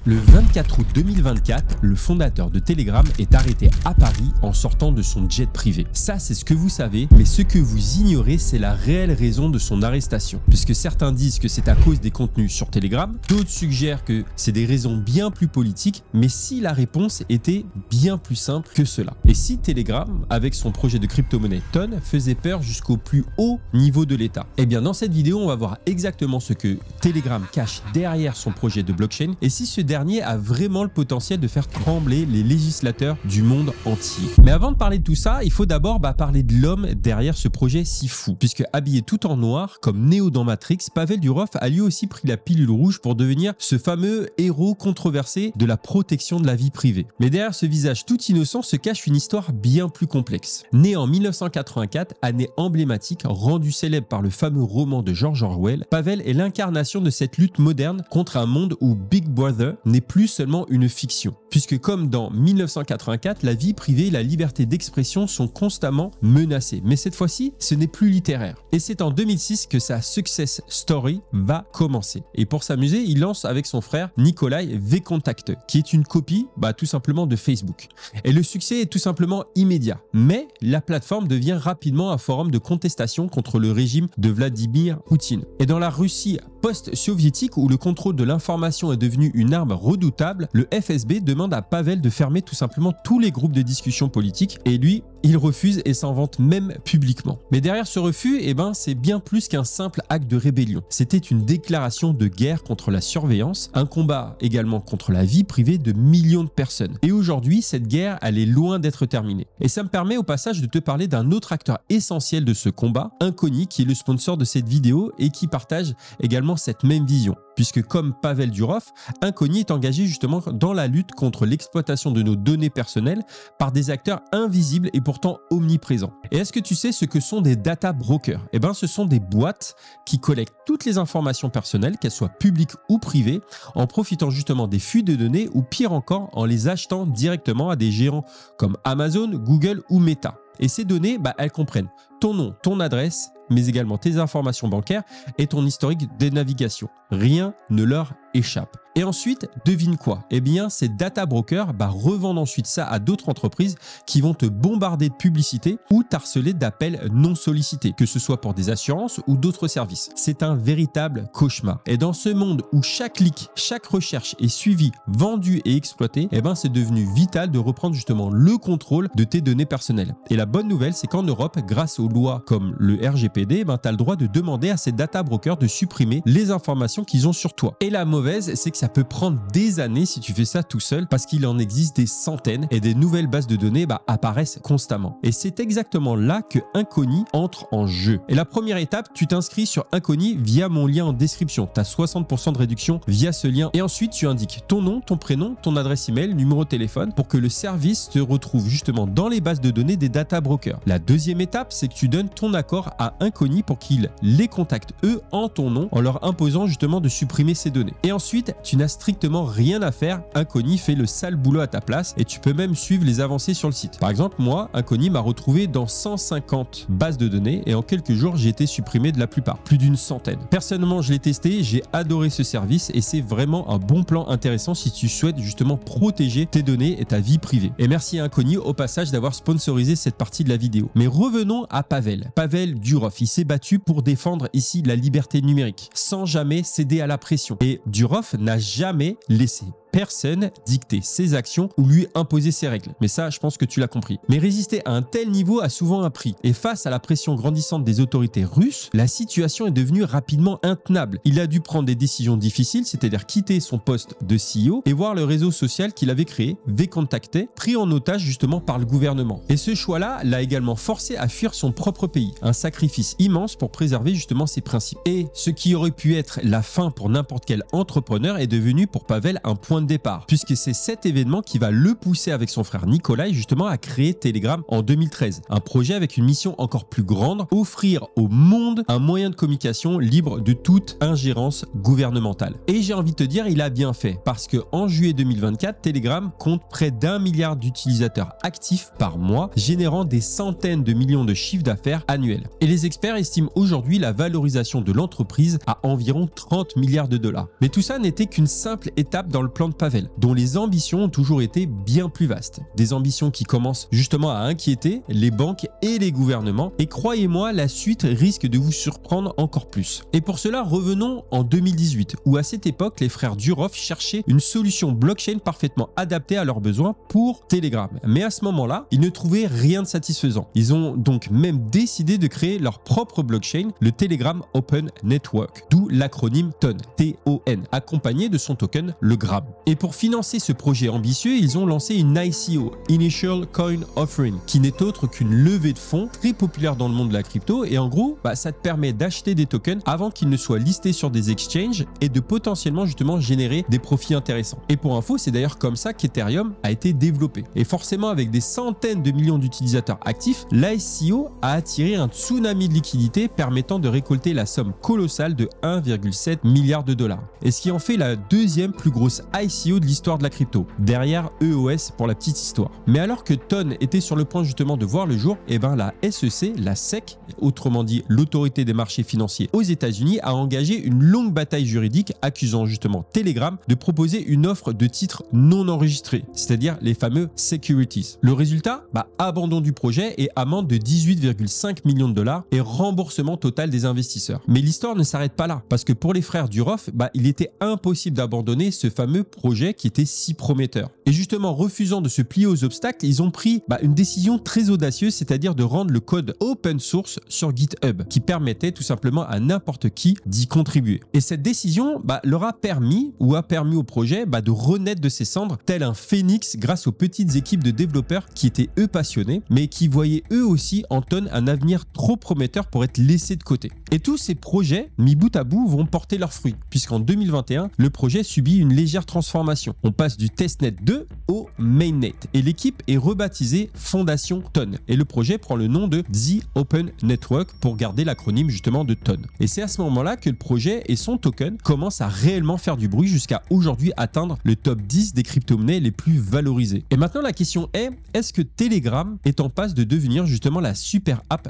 Le 24 août 2024, le fondateur de Telegram est arrêté à Paris en sortant de son jet privé. Ça, c'est ce que vous savez, mais ce que vous ignorez, c'est la réelle raison de son arrestation. Puisque certains disent que c'est à cause des contenus sur Telegram, d'autres suggèrent que c'est des raisons bien plus politiques, mais si la réponse était bien plus simple que cela. Et si Telegram, avec son projet de crypto-monnaie TON, faisait peur jusqu'au plus haut niveau de l'État? Eh bien, dans cette vidéo, on va voir exactement ce que Telegram cache derrière son projet de blockchain et si ce dernier a vraiment le potentiel de faire trembler les législateurs du monde entier. Mais avant de parler de tout ça, il faut d'abord parler de l'homme derrière ce projet si fou. Puisque habillé tout en noir, comme Neo dans Matrix, Pavel Durov a lui aussi pris la pilule rouge pour devenir ce fameux héros controversé de la protection de la vie privée. Mais derrière ce visage tout innocent se cache une histoire bien plus complexe. Né en 1984, année emblématique rendue célèbre par le fameux roman de George Orwell, Pavel est l'incarnation de cette lutte moderne contre un monde où Big Brother n'est plus seulement une fiction. Puisque comme dans 1984, la vie privée et la liberté d'expression sont constamment menacées. Mais cette fois-ci, ce n'est plus littéraire. Et c'est en 2006 que sa success story va commencer. Et pour s'amuser, il lance avec son frère Nikolai VKontakte, qui est une copie tout simplement de Facebook. Et le succès est tout simplement immédiat. Mais la plateforme devient rapidement un forum de contestation contre le régime de Vladimir Poutine. Et dans la Russie post-soviétique où le contrôle de l'information est devenu une arme redoutable, le FSB demande à Pavel de fermer tout simplement tous les groupes de discussion politique et lui, il refuse et s'en vante même publiquement. Mais derrière ce refus, c'est bien plus qu'un simple acte de rébellion. C'était une déclaration de guerre contre la surveillance, un combat également contre la vie privée de millions de personnes. Et aujourd'hui, cette guerre, elle est loin d'être terminée. Et ça me permet au passage de te parler d'un autre acteur essentiel de ce combat, Inconi, qui est le sponsor de cette vidéo et qui partage également cette même vision. Puisque comme Pavel Durov, Inconi est engagé justement dans la lutte contre l'exploitation de nos données personnelles par des acteurs invisibles et pourtant omniprésents. Et est-ce que tu sais ce que sont des data brokers? Ce sont des boîtes qui collectent toutes les informations personnelles, qu'elles soient publiques ou privées, en profitant justement des fuites de données ou pire encore, en les achetant directement à des géants comme Amazon, Google ou Meta. Et ces données, elles comprennent ton nom, ton adresse, mais également tes informations bancaires et ton historique de navigation. Rien ne leur échappe. Et ensuite, devine quoi? Ces data brokers revendent ensuite ça à d'autres entreprises qui vont te bombarder de publicité ou t'harceler d'appels non sollicités, que ce soit pour des assurances ou d'autres services. C'est un véritable cauchemar. Et dans ce monde où chaque clic, chaque recherche est suivie, vendue et exploitée, c'est devenu vital de reprendre justement le contrôle de tes données personnelles. Et la bonne nouvelle, c'est qu'en Europe, grâce aux lois comme le RGPD, tu as le droit de demander à ces data brokers de supprimer les informations qu'ils ont sur toi. Et la mauvaise, c'est que ça peut prendre des années si tu fais ça tout seul parce qu'il en existe des centaines et des nouvelles bases de données apparaissent constamment. Et c'est exactement là que Inconi entre en jeu. Et la première étape, tu t'inscris sur Inconi via mon lien en description. Tu as 60% de réduction via ce lien. Et ensuite, tu indiques ton nom, ton prénom, ton adresse email, numéro de téléphone pour que le service te retrouve justement dans les bases de données des data brokers. La deuxième étape, c'est que tu donnes ton accord à Inconi pour qu'ils les contactent eux en ton nom en leur imposant justement de supprimer ces données. Et ensuite, tu n'as strictement rien à faire. Inconi fait le sale boulot à ta place et tu peux même suivre les avancées sur le site. Par exemple, moi, Inconi m'a retrouvé dans 150 bases de données et en quelques jours, j'ai été supprimé de la plupart, plus d'une centaine. Personnellement, je l'ai testé, j'ai adoré ce service et c'est vraiment un bon plan intéressant si tu souhaites justement protéger tes données et ta vie privée. Et merci à Inconi au passage d'avoir sponsorisé cette partie de la vidéo. Mais revenons à Pavel. Pavel Durov, il s'est battu pour défendre ici la liberté numérique, sans jamais céder à la pression. Et Durov n'a jamais laissé personne dicter ses actions ou lui imposer ses règles. Mais ça, je pense que tu l'as compris. Mais résister à un tel niveau a souvent un prix. Et face à la pression grandissante des autorités russes, la situation est devenue rapidement intenable. Il a dû prendre des décisions difficiles, c'est-à-dire quitter son poste de CEO et voir le réseau social qu'il avait créé, VKontakte, pris en otage justement par le gouvernement. Et ce choix-là l'a également forcé à fuir son propre pays. Un sacrifice immense pour préserver justement ses principes. Et ce qui aurait pu être la fin pour n'importe quel entrepreneur est devenu pour Pavel un point de départ, puisque c'est cet événement qui va le pousser avec son frère Nikolai justement à créer Telegram en 2013. Un projet avec une mission encore plus grande, offrir au monde un moyen de communication libre de toute ingérence gouvernementale. Et j'ai envie de te dire, il a bien fait, parce que en juillet 2024, Telegram compte près d'1 milliard d'utilisateurs actifs par mois, générant des centaines de millions de chiffres d'affaires annuels. Et les experts estiment aujourd'hui la valorisation de l'entreprise à environ 30 milliards de dollars. Mais tout ça n'était qu'une simple étape dans le plan de Pavel, dont les ambitions ont toujours été bien plus vastes. Des ambitions qui commencent justement à inquiéter les banques et les gouvernements. Et croyez-moi, la suite risque de vous surprendre encore plus. Et pour cela, revenons en 2018, où à cette époque, les frères Durov cherchaient une solution blockchain parfaitement adaptée à leurs besoins pour Telegram. Mais à ce moment-là, ils ne trouvaient rien de satisfaisant. Ils ont donc même décidé de créer leur propre blockchain, le Telegram Open Network, d'où l'acronyme TON, T-O-N, accompagné de son token, le Gram. Et pour financer ce projet ambitieux, ils ont lancé une ICO, Initial Coin Offering, qui n'est autre qu'une levée de fonds très populaire dans le monde de la crypto. Et en gros, ça te permet d'acheter des tokens avant qu'ils ne soient listés sur des exchanges et de potentiellement justement générer des profits intéressants. Et pour info, c'est d'ailleurs comme ça qu'Ethereum a été développé. Et forcément, avec des centaines de millions d'utilisateurs actifs, l'ICO a attiré un tsunami de liquidités permettant de récolter la somme colossale de 1,7 milliard de dollars. Et ce qui en fait la deuxième plus grosse ICO de l'histoire de la crypto, derrière EOS pour la petite histoire. Mais alors que TON était sur le point justement de voir le jour, la SEC, la SEC, autrement dit l'autorité des marchés financiers aux États-Unis, a engagé une longue bataille juridique accusant justement Telegram de proposer une offre de titres non enregistrés, c'est-à-dire les fameux securities. Le résultat, abandon du projet et amende de 18,5 millions de dollars et remboursement total des investisseurs. Mais l'histoire ne s'arrête pas là, parce que pour les frères Durov, il était impossible d'abandonner ce fameux projet qui était si prometteur. Et justement, refusant de se plier aux obstacles, ils ont pris une décision très audacieuse, c'est-à-dire de rendre le code open source sur GitHub, qui permettait tout simplement à n'importe qui d'y contribuer. Et cette décision leur a permis au projet de renaître de ses cendres, tel un phénix grâce aux petites équipes de développeurs qui étaient eux passionnés, mais qui voyaient eux aussi en TON un avenir trop prometteur pour être laissés de côté. Et tous ces projets, mis bout à bout, vont porter leurs fruits, puisqu'en 2021, le projet subit une légère transformation. On passe du testnet 2 au mainnet, et l'équipe est rebaptisée Fondation TON. Et le projet prend le nom de The Open Network pour garder l'acronyme justement de TON. Et c'est à ce moment-là que le projet et son token commencent à réellement faire du bruit jusqu'à aujourd'hui atteindre le top 10 des crypto-monnaies les plus valorisées. Et maintenant la question est-ce que Telegram est en passe de devenir justement la super app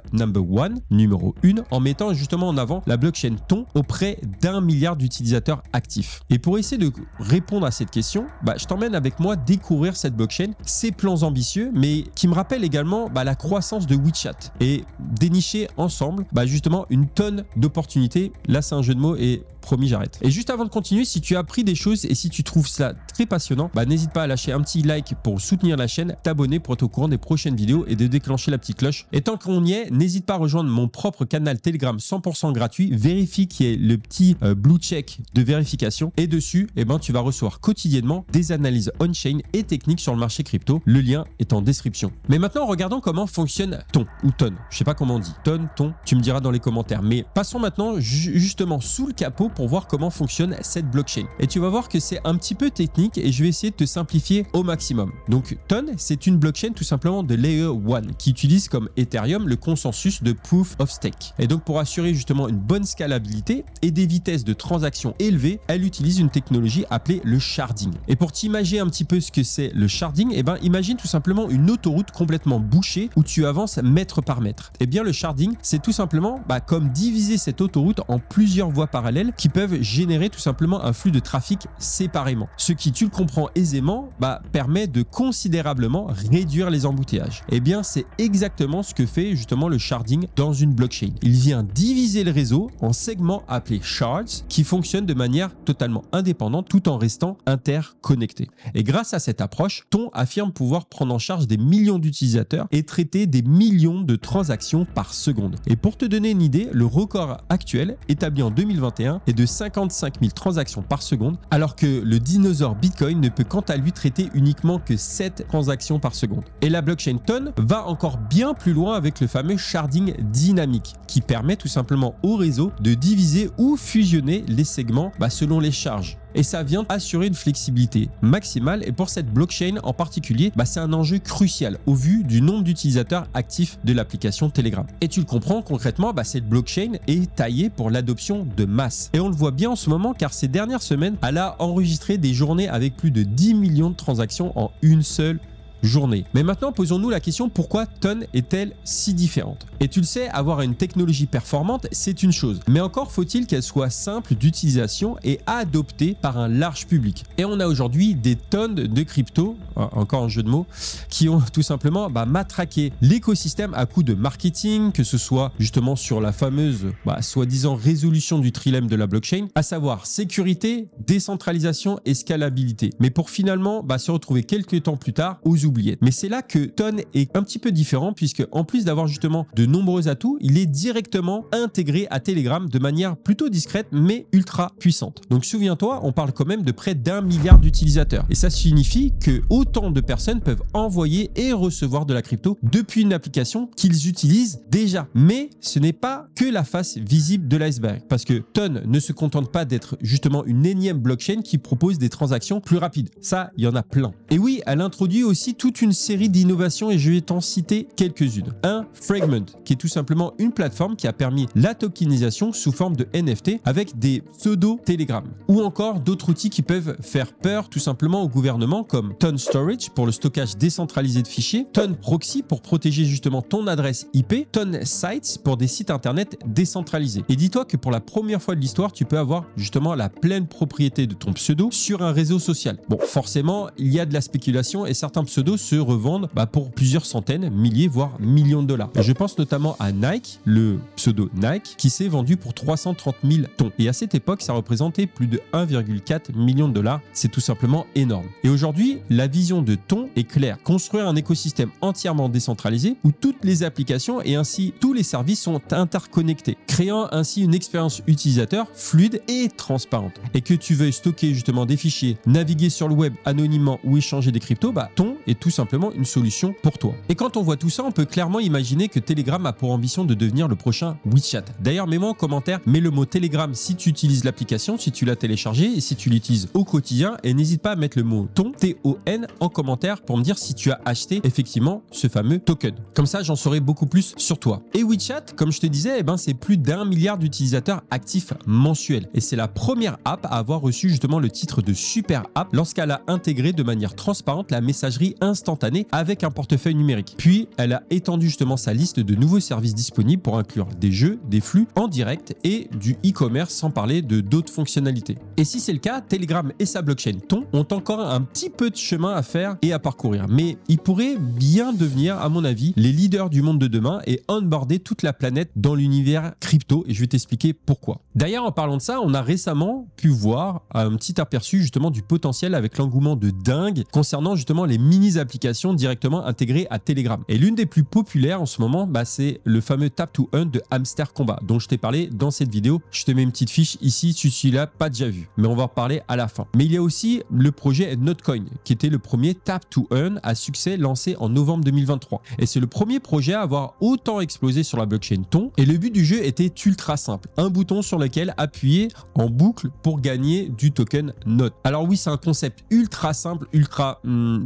numéro 1 en mettant justement en avant la blockchain TON auprès d'1 milliard d'utilisateurs actifs? Et pour essayer de répondre à cette question, je t'emmène avec moi découvrir cette blockchain, ses plans ambitieux, mais qui me rappellent également la croissance de WeChat et dénicher ensemble justement une tonne d'opportunités. Là c'est un jeu de mots et promis j'arrête. Et juste avant de continuer, si tu as appris des choses et si tu trouves ça très passionnant, n'hésite pas à lâcher un petit like pour soutenir la chaîne, t'abonner pour être au courant des prochaines vidéos et de déclencher la petite cloche. Et tant qu'on y est, n'hésite pas à rejoindre mon propre canal Telegram 100% gratuit, vérifie qu'il y ait le petit blue check de vérification et dessus, tu vas recevoir quotidiennement des analyses on-chain et techniques sur le marché crypto. Le lien est en description. Mais maintenant, regardons comment fonctionne TON ou TON. Je sais pas comment on dit. TON, TON, tu me diras dans les commentaires. Mais passons maintenant justement sous le capot pour voir comment fonctionne cette blockchain. Et tu vas voir que c'est un petit peu technique et je vais essayer de te simplifier au maximum. Donc TON, c'est une blockchain tout simplement de layer 1 qui utilise comme Ethereum le consensus de Proof of Stake. Et donc pour assurer justement une bonne scalabilité et des vitesses de transaction élevées, elle utilise une technologie appelée le sharding. Et pour t'imaginer un petit peu ce que c'est le sharding, imagine tout simplement une autoroute complètement bouchée où tu avances mètre par mètre. Et bien le sharding, c'est tout simplement comme diviser cette autoroute en plusieurs voies parallèles qui peuvent générer tout simplement un flux de trafic séparément. Ce qui, tu le comprends aisément, permet de considérablement réduire les embouteillages. Et bien c'est exactement ce que fait justement le sharding dans une blockchain. Il vient diviser le réseau en segments appelés shards qui fonctionnent de manière totalement indépendante tout en restant interconnectés. Et grâce à cette approche, TON affirme pouvoir prendre en charge des millions d'utilisateurs et traiter des millions de transactions par seconde. Et pour te donner une idée, le record actuel établi en 2021 est de 55 000 transactions par seconde, alors que le dinosaure Bitcoin ne peut quant à lui traiter uniquement que 7 transactions par seconde. Et la blockchain TON va encore bien plus loin avec le fameux sharding dynamique qui permet tout simplement au réseau de diviser ou fusionner les segments selon les charges. Et ça vient assurer une flexibilité maximale. Et pour cette blockchain en particulier, c'est un enjeu crucial au vu du nombre d'utilisateurs actifs de l'application Telegram. Et tu le comprends concrètement, cette blockchain est taillée pour l'adoption de masse. Et on le voit bien en ce moment car ces dernières semaines, elle a enregistré des journées avec plus de 10 millions de transactions en une seule journée. Mais maintenant, posons-nous la question, pourquoi Ton est-elle si différente? Et tu le sais, avoir une technologie performante, c'est une chose. Mais encore faut-il qu'elle soit simple d'utilisation et adoptée par un large public. Et on a aujourd'hui des tonnes de crypto, encore un jeu de mots, qui ont tout simplement matraqué l'écosystème à coup de marketing, que ce soit justement sur la fameuse soi-disant résolution du trilemme de la blockchain, à savoir sécurité, décentralisation et scalabilité. Mais pour finalement se retrouver quelques temps plus tard aux oubliettes. Mais c'est là que Ton est un petit peu différent, puisque en plus d'avoir justement de nombreux atouts, il est directement intégré à Telegram de manière plutôt discrète mais ultra puissante. Donc souviens-toi, on parle quand même de près d'1 milliard d'utilisateurs. Et ça signifie que autant de personnes peuvent envoyer et recevoir de la crypto depuis une application qu'ils utilisent déjà. Mais ce n'est pas que la face visible de l'iceberg, parce que Ton ne se contente pas d'être justement une énième blockchain qui propose des transactions plus rapides. Ça, il y en a plein. Et oui, elle introduit aussi toute une série d'innovations et je vais t'en citer quelques-unes. Fragment, qui est tout simplement une plateforme qui a permis la tokenisation sous forme de NFT avec des pseudo-Telegram. Ou encore d'autres outils qui peuvent faire peur tout simplement au gouvernement, comme Ton Storage pour le stockage décentralisé de fichiers, Ton Proxy pour protéger justement ton adresse IP, Ton Sites pour des sites internet décentralisés. Et dis-toi que pour la première fois de l'histoire, tu peux avoir justement la pleine propriété de ton pseudo sur un réseau social. Bon, forcément, il y a de la spéculation et certains pseudos se revendent pour plusieurs centaines, milliers, voire millions de dollars. Je pense notamment à Nike, le pseudo Nike, qui s'est vendu pour 330 000 tons. Et à cette époque, ça représentait plus de 1,4 million de dollars. C'est tout simplement énorme. Et aujourd'hui, la vision de Ton est claire. Construire un écosystème entièrement décentralisé où toutes les applications et ainsi tous les services sont interconnectés, créant ainsi une expérience utilisateur fluide et transparente. Et que tu veuilles stocker justement des fichiers, naviguer sur le web anonymement ou échanger des cryptos, Ton est tout simplement une solution pour toi. Et quand on voit tout ça, on peut clairement imaginer que Telegram a pour ambition de devenir le prochain WeChat. D'ailleurs, mets-moi en commentaire, mets le mot Telegram si tu utilises l'application, si tu l'as téléchargée et si tu l'utilises au quotidien, et n'hésite pas à mettre le mot Ton, T-O-N, en commentaire pour me dire si tu as acheté effectivement ce fameux token. Comme ça, j'en saurai beaucoup plus sur toi. Et WeChat, comme je te disais, c'est plus d'1 milliard d'utilisateurs actifs mensuels. Et c'est la première app à avoir reçu justement le titre de super app lorsqu'elle a intégré de manière transparente la messagerie instantanée avec un portefeuille numérique. Puis, elle a étendu justement sa liste de nouveaux services disponibles pour inclure des jeux, des flux en direct et du e-commerce, sans parler de d'autres fonctionnalités. Et si c'est le cas, Telegram et sa blockchain Ton ont encore un petit peu de chemin à faire et à parcourir. Mais ils pourraient bien devenir, à mon avis, les leaders du monde de demain et onboarder toute la planète dans l'univers crypto. Et je vais t'expliquer pourquoi. D'ailleurs, en parlant de ça, on a récemment pu voir un petit aperçu justement du potentiel avec l'engouement de dingue concernant justement les mini-applications directement intégrées à Telegram. Et l'une des plus populaires en ce moment, c'est le fameux Tap to Earn de Hamster Combat dont je t'ai parlé dans cette vidéo. Je te mets une petite fiche ici si tu l'as pas déjà vu, mais on va en reparler à la fin. Mais il y a aussi le projet Notcoin qui était le premier Tap to Earn à succès lancé en novembre 2023. Et c'est le premier projet à avoir autant explosé sur la blockchain Ton. Et le but du jeu était ultra simple. Un bouton sur lequel appuyer en boucle pour gagner du token Note. Alors oui, c'est un concept ultra simple, ultra,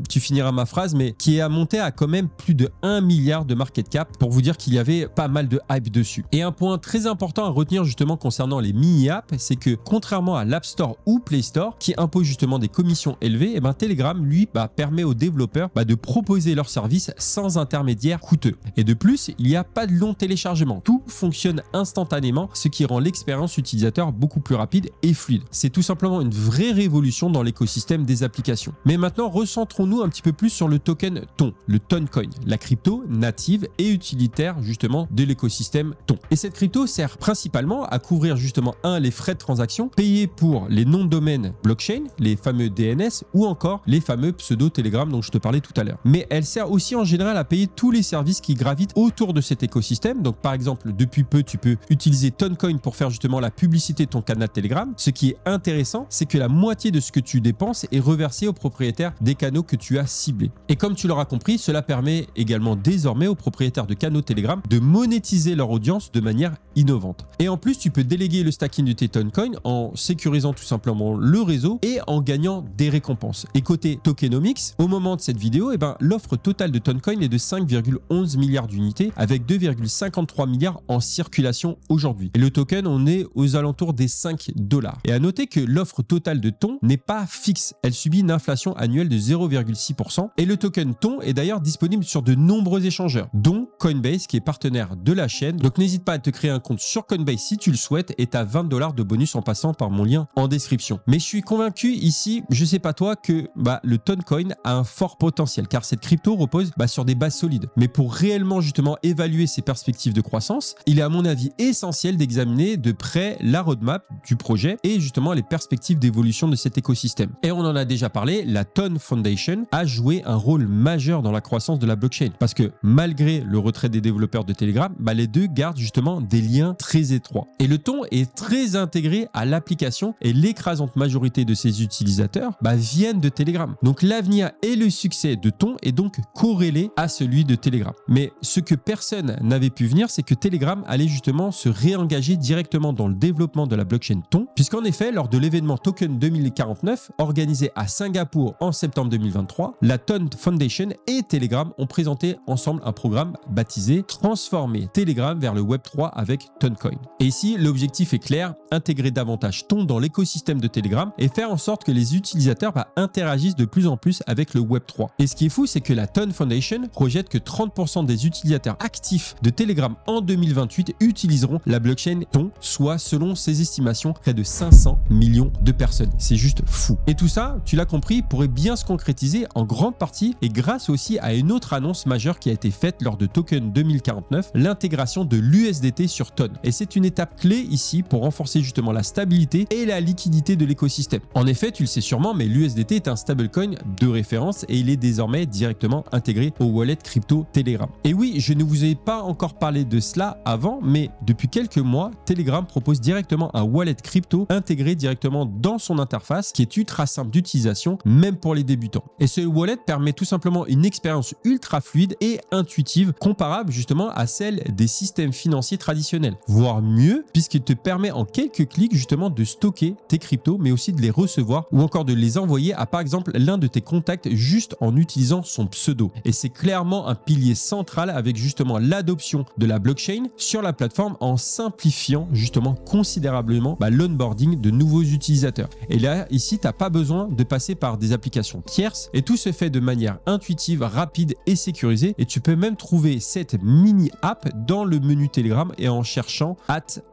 tu finiras ma phrase, mais qui est à monter à quand même plus de 1 milliard de market cap pour vous dire qu'il y avait pas mal de hype dessus. Et un point très important à retenir justement concernant les mini-apps, c'est que contrairement à l'App Store ou Play Store qui impose justement des commissions élevées, Telegram lui permet aux développeurs de proposer leurs services sans intermédiaire coûteux. Et de plus, il n'y a pas de long téléchargement. Tout fonctionne instantanément, ce qui rend l'expérience utilisateur beaucoup plus rapide et fluide. C'est tout simplement une vraie révolution dans l'écosystème des applications. Mais maintenant, recentrons-nous un petit peu plus sur le token Ton, le Toncoin, la crypto native et utilitaire justement de l'écosystème Ton. Et cette crypto sert principalement à couvrir justement les frais de transaction payés pour les noms de domaine blockchain, les fameux DNS ou encore les fameux pseudo-Telegram dont je te parlais tout à l'heure. Mais elle sert aussi en général à payer tous les services qui gravitent autour de cet écosystème. Donc par exemple, depuis peu, tu peux utiliser Toncoin pour faire justement la publicité de ton canal Telegram. Ce qui est intéressant, c'est que la moitié de ce que tu dépenses est reversée aux propriétaires des canaux que tu as ciblés. Et comme tu l'auras compris, cela permet également désormais aux propriétaires de canaux Telegram de monétiser leur audience de manière innovante. Et en plus, tu peux déléguer le stacking de tes Toncoin en sécurisant tout simplement le réseau et en gagnant des récompenses. Et côté tokenomics, au moment de cette vidéo, l'offre totale de Toncoin est de 5,11 milliards d'unités avec 2,53 milliards en circulation aujourd'hui. Et le token, on est aux alentours des 5 $. Et à noter que l'offre totale de Ton n'est pas fixe. Elle subit une inflation annuelle de 0,6% temps. Et le token TON est d'ailleurs disponible sur de nombreux échangeurs, dont Coinbase qui est partenaire de la chaîne. Donc n'hésite pas à te créer un compte sur Coinbase si tu le souhaites et tu as 20 $ de bonus en passant par mon lien en description. Mais je suis convaincu ici, je sais pas toi, que le Toncoin a un fort potentiel car cette crypto repose sur des bases solides. Mais pour réellement justement évaluer ses perspectives de croissance, il est à mon avis essentiel d'examiner de près la roadmap du projet et justement les perspectives d'évolution de cet écosystème. Et on en a déjà parlé, la Ton Foundation a joué un rôle majeur dans la croissance de la blockchain parce que malgré le retrait des développeurs de Telegram, les deux gardent justement des liens très étroits. Et le Ton est très intégré à l'application et l'écrasante majorité de ses utilisateurs viennent de Telegram. Donc l'avenir et le succès de Ton est donc corrélé à celui de Telegram. Mais ce que personne n'avait pu venir, c'est que Telegram allait justement se réengager directement dans le développement de la blockchain Ton, puisqu'en effet, lors de l'événement Token 2049 organisé à Singapour en septembre 2023, la Ton Foundation et Telegram ont présenté ensemble un programme baptisé Transformer Telegram vers le Web3 avec Toncoin. Et ici, l'objectif est clair, intégrer davantage Ton dans l'écosystème de Telegram et faire en sorte que les utilisateurs interagissent de plus en plus avec le Web3. Et ce qui est fou, c'est que la Ton Foundation projette que 30% des utilisateurs actifs de Telegram en 2028 utiliseront la blockchain Ton, soit selon ses estimations près de 500 millions de personnes. C'est juste fou. Et tout ça, tu l'as compris, pourrait bien se concrétiser en grande partie et grâce aussi à une autre annonce majeure qui a été faite lors de Token 2049, l'intégration de l'USDT sur Ton. Et c'est une étape clé ici pour renforcer justement la stabilité et la liquidité de l'écosystème. En effet, tu le sais sûrement, mais l'USDT est un stablecoin de référence et il est désormais directement intégré au wallet crypto Telegram. Et oui, je ne vous ai pas encore parlé de cela avant, mais depuis quelques mois, Telegram propose directement un wallet crypto intégré directement dans son interface qui est ultra simple d'utilisation, même pour les débutants. Et ce wallet permet tout simplement une expérience ultra fluide et intuitive, comparable justement à celle des systèmes financiers traditionnels, voire mieux, puisqu'il te permet en quelques clics justement de stocker tes cryptos, mais aussi de les recevoir ou encore de les envoyer à par exemple l'un de tes contacts juste en utilisant son pseudo. Et c'est clairement un pilier central avec justement l'adoption de la blockchain sur la plateforme en simplifiant justement considérablement l'onboarding de nouveaux utilisateurs. Et là, ici, tu n'as pas besoin de passer par des applications tierces et tout se fait de manière intuitive, rapide et sécurisée. Et tu peux même trouver cette mini app dans le menu Telegram et en cherchant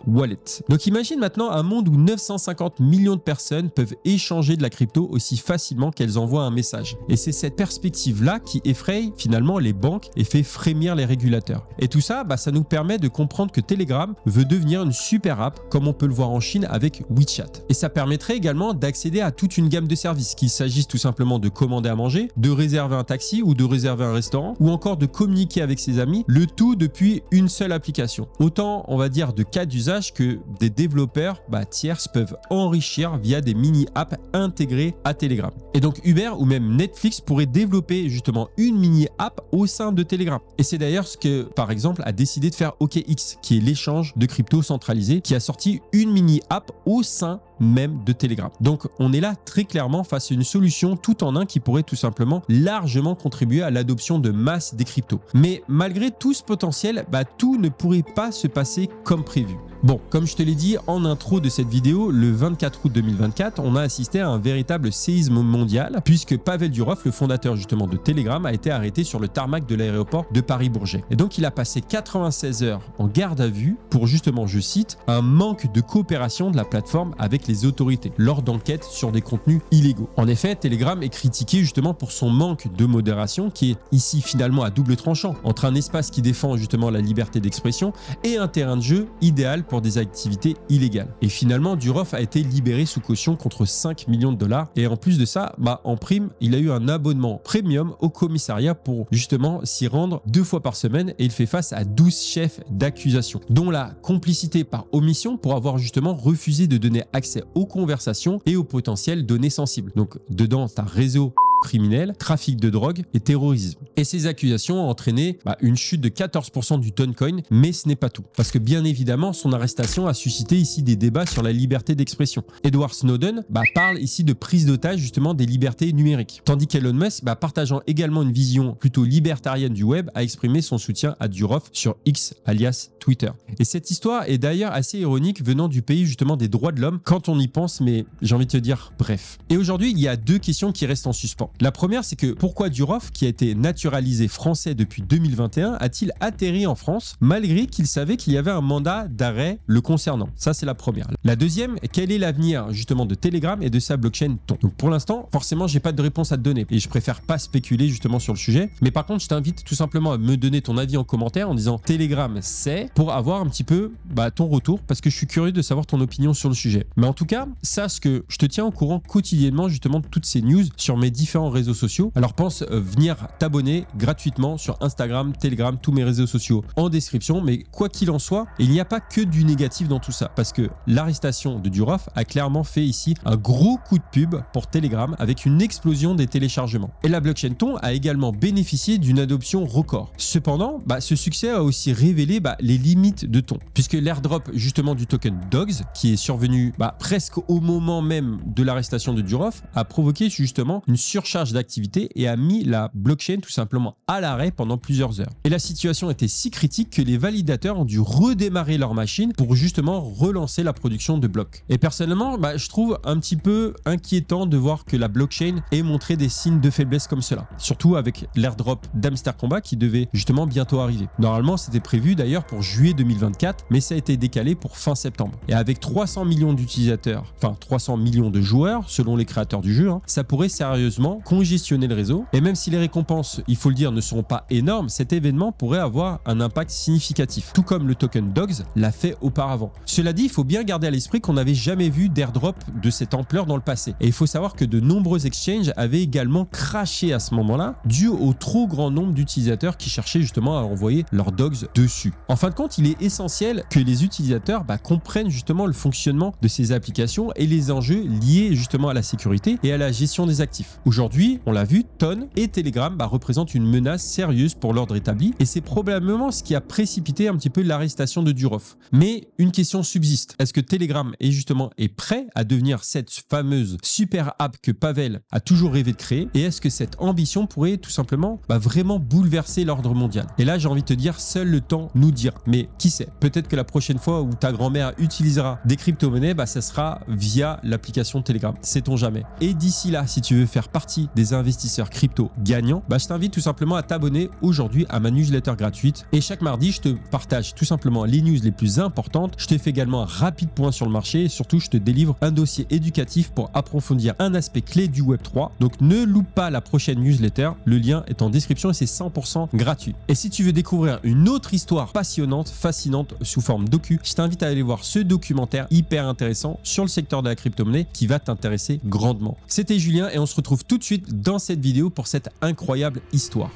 @wallet. Donc imagine maintenant un monde où 950 millions de personnes peuvent échanger de la crypto aussi facilement qu'elles envoient un message. Et c'est cette perspective-là qui effraie finalement les banques et fait frémir les régulateurs. Et tout ça, ça nous permet de comprendre que Telegram veut devenir une super app comme on peut le voir en Chine avec WeChat. Et ça permettrait également d'accéder à toute une gamme de services, qu'il s'agisse tout simplement de commander à manger, de réserver un taxi ou de réserver un restaurant ou encore de communiquer avec ses amis, le tout depuis une seule application. Autant, on va dire, de cas d'usage que des développeurs tierces peuvent enrichir via des mini-apps intégrées à Telegram. Et donc Uber ou même Netflix pourraient développer justement une mini-app au sein de Telegram. Et c'est d'ailleurs ce que, par exemple, a décidé de faire OKX, qui est l'échange de crypto centralisé, qui a sorti une mini-app au sein même de Telegram. Donc on est là très clairement face à une solution tout en un qui pourrait tout simplement largement contribuer à l'adoption de masse des cryptos. Mais malgré tout ce potentiel, tout ne pourrait pas se passer comme prévu. Bon, comme je te l'ai dit en intro de cette vidéo, le 24 août 2024, on a assisté à un véritable séisme mondial puisque Pavel Durov, le fondateur justement de Telegram, a été arrêté sur le tarmac de l'aéroport de Paris-Bourget. Et donc il a passé 96 heures en garde à vue pour justement, je cite, un manque de coopération de la plateforme avec les autorités lors d'enquêtes sur des contenus illégaux. En effet, Telegram est critiqué justement pour son manque de modération qui est ici finalement à double tranchant entre un espace qui défend justement la liberté d'expression et un terrain de jeu idéal pour des activités illégales. Et finalement, Durov a été libéré sous caution contre 5 millions de dollars et en plus de ça, en prime, il a eu un abonnement premium au commissariat pour justement s'y rendre 2 fois par semaine et il fait face à 12 chefs d'accusation, dont la complicité par omission pour avoir justement refusé de donner accès aux conversations et aux potentielles données sensibles. Donc dedans, tu as réseau criminel, trafic de drogue et terrorisme. Et ces accusations ont entraîné une chute de 14% du Toncoin, mais ce n'est pas tout. Parce que bien évidemment, son arrestation a suscité ici des débats sur la liberté d'expression. Edward Snowden parle ici de prise d'otage justement des libertés numériques. Tandis qu'Elon Musk, partageant également une vision plutôt libertarienne du web, a exprimé son soutien à Durov sur X alias Twitter. Et cette histoire est d'ailleurs assez ironique venant du pays justement des droits de l'homme quand on y pense, mais j'ai envie de te dire bref. Et aujourd'hui, il y a 2 questions qui restent en suspens. La première, c'est que pourquoi Durov, qui a été naturalisé français depuis 2021, a-t-il atterri en France malgré qu'il savait qu'il y avait un mandat d'arrêt le concernant? Ça, c'est la première. La deuxième, quel est l'avenir justement de Telegram et de sa blockchain Ton? Donc pour l'instant, forcément, j'ai pas de réponse à te donner et je préfère pas spéculer justement sur le sujet. Mais par contre, je t'invite tout simplement à me donner ton avis en commentaire en disant Telegram c'est, pour avoir un petit peu ton retour, parce que je suis curieux de savoir ton opinion sur le sujet. Mais en tout cas, sache que je te tiens au courant quotidiennement justement de toutes ces news sur mes différents réseaux sociaux. Alors pense venir t'abonner gratuitement sur Instagram, Telegram, tous mes réseaux sociaux en description. Mais quoi qu'il en soit, il n'y a pas que du négatif dans tout ça, parce que l'arrestation de Durov a clairement fait ici un gros coup de pub pour Telegram avec une explosion des téléchargements. Et la blockchain Ton a également bénéficié d'une adoption record. Cependant, ce succès a aussi révélé les limites de Ton, puisque l'airdrop justement du token Dogs, qui est survenu presque au moment même de l'arrestation de Durov, a provoqué justement une surcharge d'activité et a mis la blockchain tout simplement à l'arrêt pendant plusieurs heures. Et la situation était si critique que les validateurs ont dû redémarrer leur machine pour justement relancer la production de blocs. Et personnellement, je trouve un petit peu inquiétant de voir que la blockchain ait montré des signes de faiblesse comme cela, surtout avec l'airdrop d'Hamster Combat qui devait justement bientôt arriver. Normalement, c'était prévu d'ailleurs pour juillet 2024, mais ça a été décalé pour fin septembre. Et avec 300 millions d'utilisateurs, enfin 300 millions de joueurs selon les créateurs du jeu, ça pourrait sérieusement congestionner le réseau. Et même si les récompenses, il faut le dire, ne seront pas énormes, cet événement pourrait avoir un impact significatif, tout comme le token Dogs l'a fait auparavant. Cela dit, il faut bien garder à l'esprit qu'on n'avait jamais vu d'airdrop de cette ampleur dans le passé. Et il faut savoir que de nombreux exchanges avaient également craché à ce moment-là, dû au trop grand nombre d'utilisateurs qui cherchaient justement à envoyer leurs Dogs dessus. En fin de compte, il est essentiel que les utilisateurs comprennent justement le fonctionnement de ces applications et les enjeux liés justement à la sécurité et à la gestion des actifs. Aujourd'hui, on l'a vu, Ton et Telegram représentent une menace sérieuse pour l'ordre établi et c'est probablement ce qui a précipité un petit peu l'arrestation de Durov. Mais une question subsiste. Est-ce que Telegram est prêt à devenir cette fameuse super app que Pavel a toujours rêvé de créer? Et est-ce que cette ambition pourrait tout simplement vraiment bouleverser l'ordre mondial? Et là, j'ai envie de te dire, seul le temps nous dira. Mais qui sait? Peut-être que la prochaine fois où ta grand-mère utilisera des crypto-monnaies, ça sera via l'application Telegram. Sait-on jamais. Et d'ici là, si tu veux faire partie des investisseurs crypto gagnants, je t'invite tout simplement à t'abonner aujourd'hui à ma newsletter gratuite. Et chaque mardi, je te partage tout simplement les news les plus importantes. Je te fais également un rapide point sur le marché et surtout, je te délivre un dossier éducatif pour approfondir un aspect clé du Web3. Donc, ne loupe pas la prochaine newsletter. Le lien est en description et c'est 100% gratuit. Et si tu veux découvrir une autre histoire passionnante, fascinante sous forme docu, je t'invite à aller voir ce documentaire hyper intéressant sur le secteur de la crypto-monnaie qui va t'intéresser grandement. C'était Julien et on se retrouve tout de suite dans cette vidéo pour cette incroyable histoire.